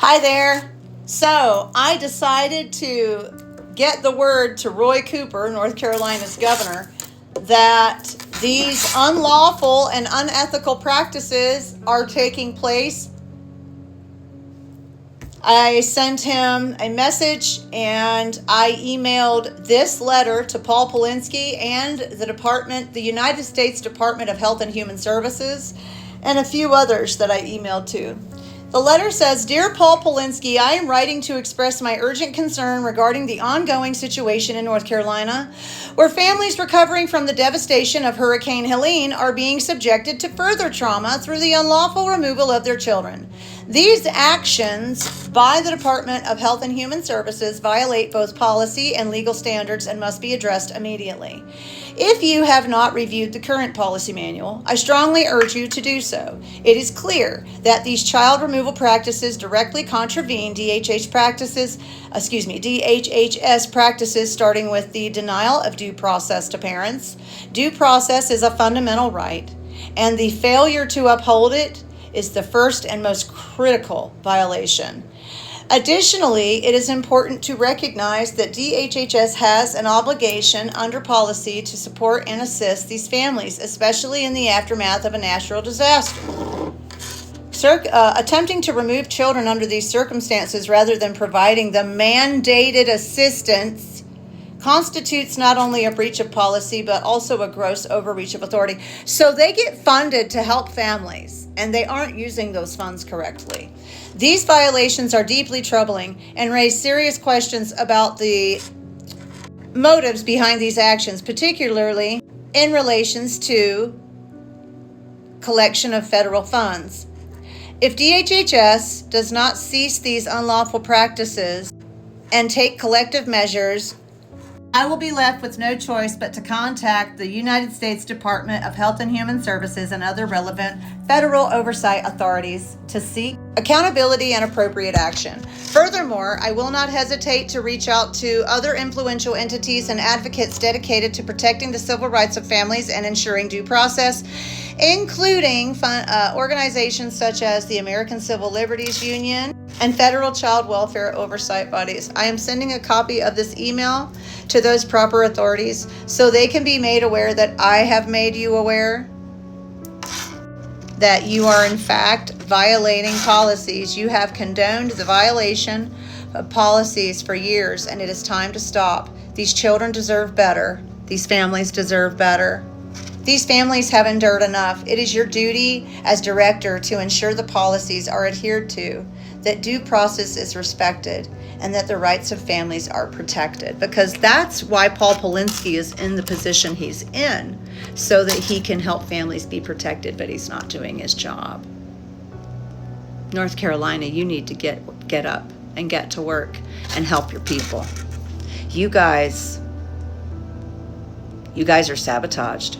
Hi there. So I decided to get the word to Roy Cooper, North Carolina's governor, that these unlawful and unethical practices are taking place. I sent him a message and I emailed this letter to Paul Polinsky and the United States Department of Health and Human Services, and a few others that I emailed to. The letter says, "Dear Paul Polinsky, I am writing to express my urgent concern regarding the ongoing situation in North Carolina, where families recovering from the devastation of Hurricane Helene are being subjected to further trauma through the unlawful removal of their children. These actions by the Department of Health and Human Services violate both policy and legal standards and must be addressed immediately. If you have not reviewed the current policy manual, I strongly urge you to do so. It is clear that these child removal practices directly contravene DHHS practices, starting with the denial of due process to parents. Due process is a fundamental right, and the failure to uphold it is the first and most critical violation. Additionally, it is important to recognize that DHHS has an obligation under policy to support and assist these families, especially in the aftermath of a natural disaster. Attempting to remove children under these circumstances rather than providing the mandated assistance constitutes not only a breach of policy, but also a gross overreach of authority." So they get funded to help families, and they aren't using those funds correctly. These violations are deeply troubling and raise serious questions about the motives behind these actions, particularly in relations to collection of federal funds. If DHHS does not cease these unlawful practices and take collective measures, I will be left with no choice but to contact the United States Department of Health and Human Services and other relevant federal oversight authorities to seek accountability and appropriate action. Furthermore, I will not hesitate to reach out to other influential entities and advocates dedicated to protecting the civil rights of families and ensuring due process, including organizations such as the American Civil Liberties Union and federal child welfare oversight bodies. I am sending a copy of this email to those proper authorities so they can be made aware that I have made you aware that you are in fact violating policies. You have condoned the violation of policies for years, and it is time to stop. These children deserve better. These families deserve better. These families have endured enough. It is your duty as director to ensure the policies are adhered to, that due process is respected, and that the rights of families are protected. Because that's why Paul Polinsky is in the position he's in, so that he can help families be protected, but he's not doing his job. North Carolina, you need to get up and get to work and help your people. You guys are sabotaged.